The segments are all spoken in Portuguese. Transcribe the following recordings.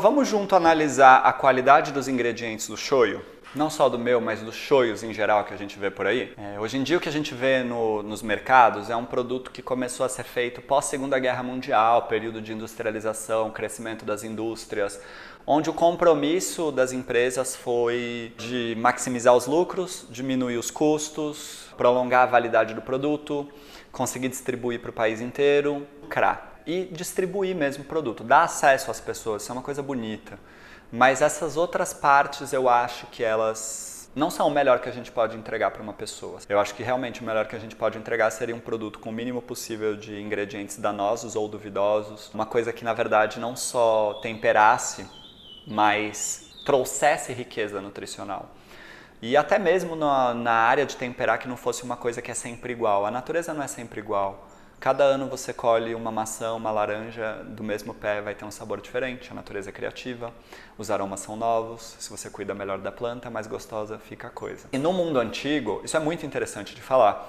Vamos junto analisar a qualidade dos ingredientes do shoyu? Não só do meu, mas dos shoyus em geral que a gente vê por aí. Hoje em dia o que a gente vê nos mercados é um produto que começou a ser feito pós-Segunda Guerra Mundial, período de industrialização, crescimento das indústrias, onde o compromisso das empresas foi de maximizar os lucros, diminuir os custos, prolongar a validade do produto, conseguir distribuir para o país inteiro, lucrar. E distribuir mesmo o produto, dar acesso às pessoas, isso é uma coisa bonita. Mas essas outras partes eu acho que elas não são o melhor que a gente pode entregar para uma pessoa. Eu acho que realmente o melhor que a gente pode entregar seria um produto com o mínimo possível de ingredientes danosos ou duvidosos. Uma coisa que na verdade não só temperasse, mas trouxesse riqueza nutricional. E até mesmo na área de temperar que não fosse uma coisa que é sempre igual. A natureza não é sempre igual. Cada ano você colhe uma maçã, uma laranja do mesmo pé, vai ter um sabor diferente, a natureza é criativa, os aromas são novos, se você cuida melhor da planta, mais gostosa fica a coisa. E no mundo antigo, isso é muito interessante de falar,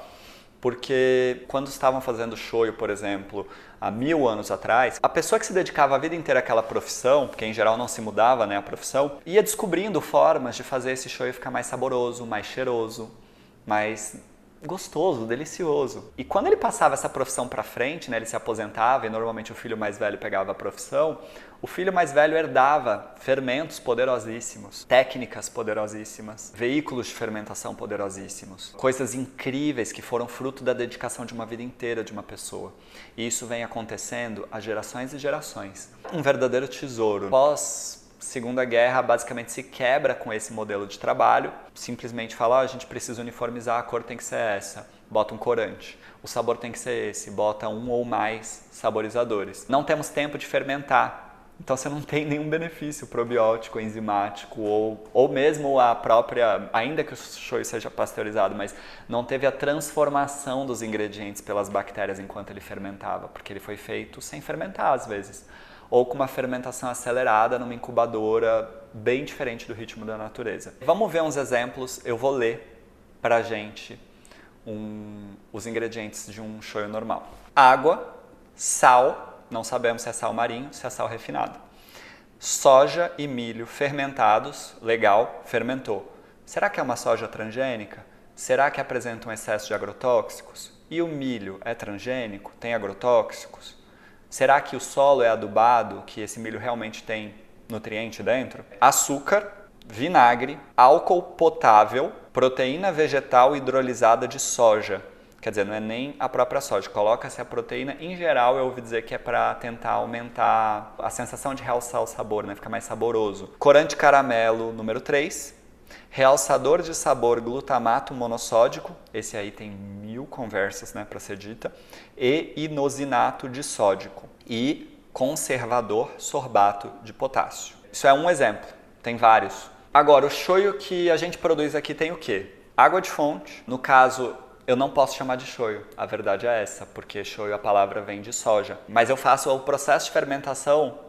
porque quando estavam fazendo shoyu, por exemplo, há 1000 anos atrás, a pessoa que se dedicava a vida inteira àquela profissão, porque em geral não se mudava, né, a profissão, ia descobrindo formas de fazer esse shoyu ficar mais saboroso, mais cheiroso, mais gostoso, delicioso. E quando ele passava essa profissão para frente, né, ele se aposentava e normalmente o filho mais velho pegava a profissão, o filho mais velho herdava fermentos poderosíssimos, técnicas poderosíssimas, veículos de fermentação poderosíssimos, coisas incríveis que foram fruto da dedicação de uma vida inteira de uma pessoa. E isso vem acontecendo há gerações e gerações. Um verdadeiro tesouro. Pós Segunda Guerra basicamente se quebra com esse modelo de trabalho, simplesmente fala, a gente precisa uniformizar, a cor tem que ser essa, bota um corante. O sabor tem que ser esse, bota um ou mais saborizadores. Não temos tempo de fermentar, então você não tem nenhum benefício probiótico, enzimático ou mesmo a própria, ainda que o shoyu seja pasteurizado, mas não teve a transformação dos ingredientes pelas bactérias enquanto ele fermentava, porque ele foi feito sem fermentar às vezes. Ou com uma fermentação acelerada numa incubadora bem diferente do ritmo da natureza. Vamos ver uns exemplos, eu vou ler pra gente os ingredientes de um shoyu normal. Água, sal, não sabemos se é sal marinho, se é sal refinado. Soja e milho fermentados, legal, fermentou. Será que é uma soja transgênica? Será que apresenta um excesso de agrotóxicos? E o milho é transgênico? Tem agrotóxicos? Será que o solo é adubado, que esse milho realmente tem nutriente dentro? Açúcar, vinagre, álcool potável, proteína vegetal hidrolisada de soja. Quer dizer, não é nem a própria soja, coloca-se a proteína. Em geral, eu ouvi dizer que é para tentar aumentar a sensação de realçar o sabor, né? Ficar mais saboroso. Corante caramelo número 3. Realçador de sabor glutamato monossódico, esse aí tem 1000 conversas, né, para ser dita, e inosinato de sódico e conservador sorbato de potássio. Isso é um exemplo, tem vários. Agora, o shoyu que a gente produz aqui tem o quê? Água de fonte, no caso eu não posso chamar de shoyu, a verdade é essa, porque shoyu a palavra vem de soja, mas eu faço o processo de fermentação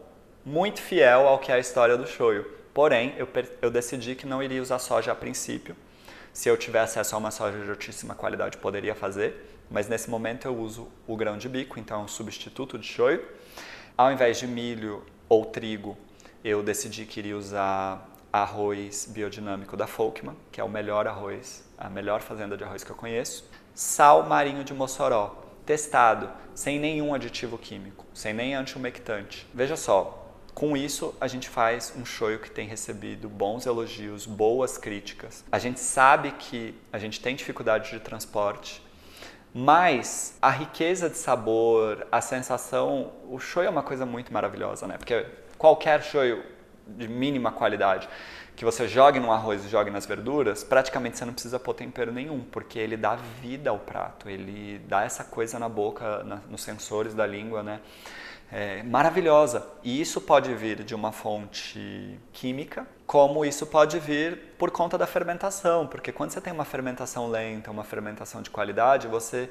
muito fiel ao que é a história do shoyu. Porém, eu decidi que não iria usar soja a princípio. Se eu tivesse acesso a uma soja de altíssima qualidade, poderia fazer, mas nesse momento eu uso o grão de bico, então é um substituto de shoyu. Ao invés de milho ou trigo, eu decidi que iria usar arroz biodinâmico da Folkman, que é o melhor arroz, a melhor fazenda de arroz que eu conheço. Sal marinho de Mossoró, testado, sem nenhum aditivo químico, sem nem anti-umectante. Veja só, com isso, a gente faz um shoyu que tem recebido bons elogios, boas críticas. A gente sabe que a gente tem dificuldade de transporte, mas a riqueza de sabor, a sensação... O shoyu é uma coisa muito maravilhosa, né? Porque qualquer shoyu de mínima qualidade que você jogue no arroz e jogue nas verduras, praticamente você não precisa pôr tempero nenhum, porque ele dá vida ao prato, ele dá essa coisa na boca, nos sensores da língua, né? Maravilhosa. E isso pode vir de uma fonte química, como isso pode vir por conta da fermentação, porque quando você tem uma fermentação lenta, uma fermentação de qualidade, você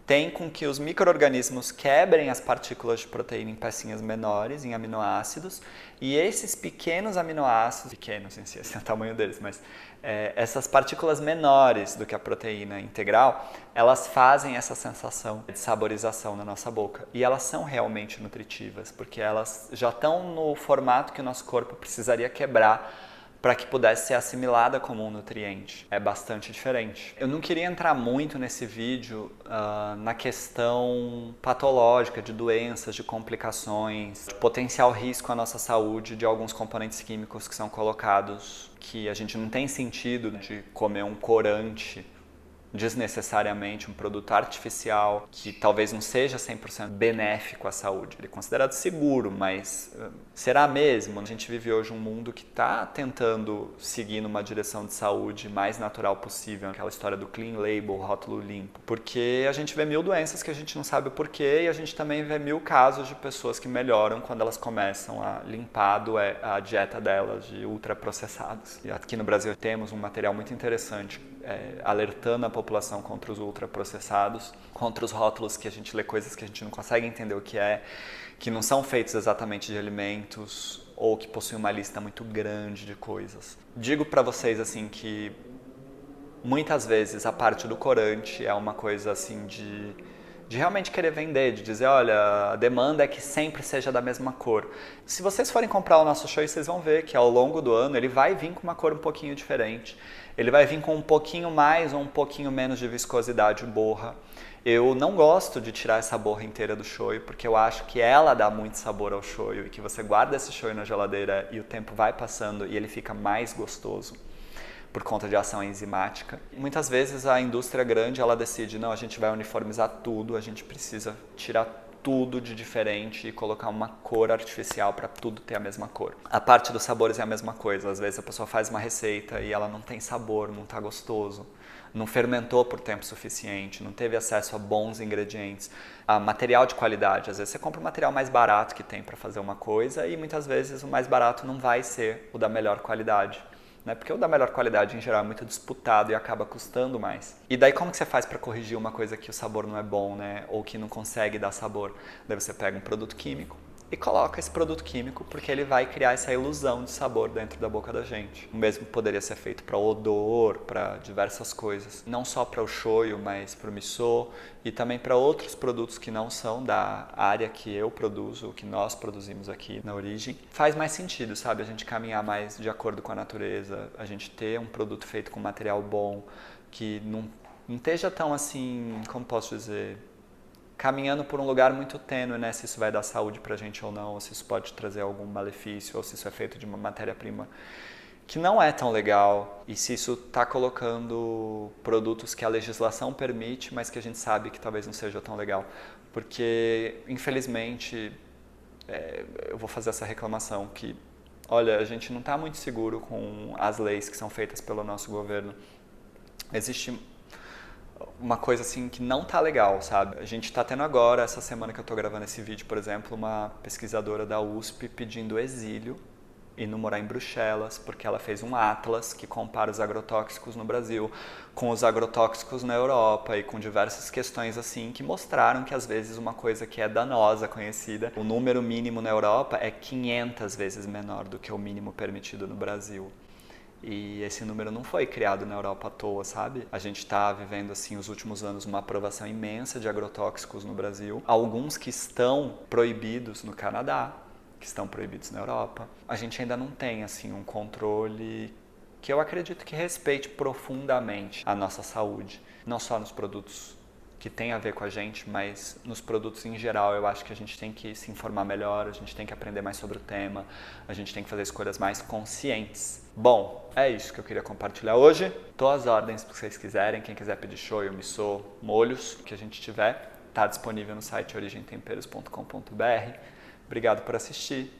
tem com que os micro-organismos quebrem as partículas de proteína em pecinhas menores, em aminoácidos, e esses pequenos aminoácidos, pequenos em si, esse é o tamanho deles, mas essas partículas menores do que a proteína integral, elas fazem essa sensação de saborização na nossa boca. E elas são realmente nutritivas, porque elas já estão no formato que o nosso corpo precisaria quebrar para que pudesse ser assimilada como um nutriente. É bastante diferente. Eu não queria entrar muito nesse vídeo na questão patológica de doenças, de complicações, de potencial risco à nossa saúde de alguns componentes químicos que são colocados, que a gente não tem sentido de comer um corante desnecessariamente, um produto artificial que talvez não seja 100% benéfico à saúde. Ele é considerado seguro, mas será mesmo? A gente vive hoje um mundo que está tentando seguir numa direção de saúde mais natural possível, aquela história do clean label, rótulo limpo, porque a gente vê mil doenças que a gente não sabe o porquê e a gente também vê mil casos de pessoas que melhoram quando elas começam a limpar a dieta delas de ultraprocessados. E aqui no Brasil temos um material muito interessante alertando a população contra os ultraprocessados, contra os rótulos que a gente lê coisas que a gente não consegue entender o que não são feitos exatamente de alimentos ou que possuem uma lista muito grande de coisas. Digo para vocês assim que muitas vezes a parte do corante é uma coisa assim de realmente querer vender, de dizer, olha, a demanda é que sempre seja da mesma cor. Se vocês forem comprar o nosso shoyu, vocês vão ver que ao longo do ano ele vai vir com uma cor um pouquinho diferente. Ele vai vir com um pouquinho mais ou um pouquinho menos de viscosidade borra. Eu não gosto de tirar essa borra inteira do shoyu, porque eu acho que ela dá muito sabor ao shoyu e que você guarda esse shoyu na geladeira e o tempo vai passando e ele fica mais gostoso por conta de ação enzimática. Muitas vezes a indústria grande ela decide, não, a gente vai uniformizar tudo, a gente precisa tirar tudo de diferente e colocar uma cor artificial para tudo ter a mesma cor. A parte dos sabores é a mesma coisa, às vezes a pessoa faz uma receita e ela não tem sabor, não está gostoso, não fermentou por tempo suficiente, não teve acesso a bons ingredientes, a material de qualidade. Às vezes você compra o material mais barato que tem para fazer uma coisa e muitas vezes o mais barato não vai ser o da melhor qualidade. Porque o da melhor qualidade em geral é muito disputado e acaba custando mais. E daí como que você faz para corrigir uma coisa que o sabor não é bom, ou que não consegue dar sabor? Daí você pega um produto químico e coloca esse produto químico porque ele vai criar essa ilusão de sabor dentro da boca da gente. O mesmo poderia ser feito para odor, para diversas coisas. Não só para o shoyu, mas para o miso e também para outros produtos que não são da área que eu produzo, que nós produzimos aqui na origem. Faz mais sentido, sabe? A gente caminhar mais de acordo com a natureza, a gente ter um produto feito com material bom, que não esteja tão assim, como posso dizer, caminhando por um lugar muito tênue, se isso vai dar saúde pra gente ou não, ou se isso pode trazer algum malefício, ou se isso é feito de uma matéria-prima que não é tão legal, e se isso está colocando produtos que a legislação permite, mas que a gente sabe que talvez não seja tão legal. Porque, infelizmente, eu vou fazer essa reclamação que, olha, a gente não está muito seguro com as leis que são feitas pelo nosso governo. Existe uma coisa assim que não tá legal, sabe? A gente tá tendo agora, essa semana que eu tô gravando esse vídeo, por exemplo, uma pesquisadora da USP pedindo exílio e não morar em Bruxelas, porque ela fez um atlas que compara os agrotóxicos no Brasil com os agrotóxicos na Europa e com diversas questões assim que mostraram que às vezes uma coisa que é danosa, conhecida, o número mínimo na Europa é 500 vezes menor do que o mínimo permitido no Brasil. E esse número não foi criado na Europa à toa, sabe? A gente está vivendo, assim, os últimos anos, uma aprovação imensa de agrotóxicos no Brasil. Alguns que estão proibidos no Canadá, que estão proibidos na Europa. A gente ainda não tem, assim, um controle que eu acredito que respeite profundamente a nossa saúde. Não só nos produtos que tem a ver com a gente, mas nos produtos em geral eu acho que a gente tem que se informar melhor, a gente tem que aprender mais sobre o tema, a gente tem que fazer escolhas mais conscientes. Bom, é isso que eu queria compartilhar hoje. Tô às ordens se vocês quiserem, quem quiser pedir shoyu, miso, molhos, que a gente tiver, tá disponível no site origemtemperos.com.br. Obrigado por assistir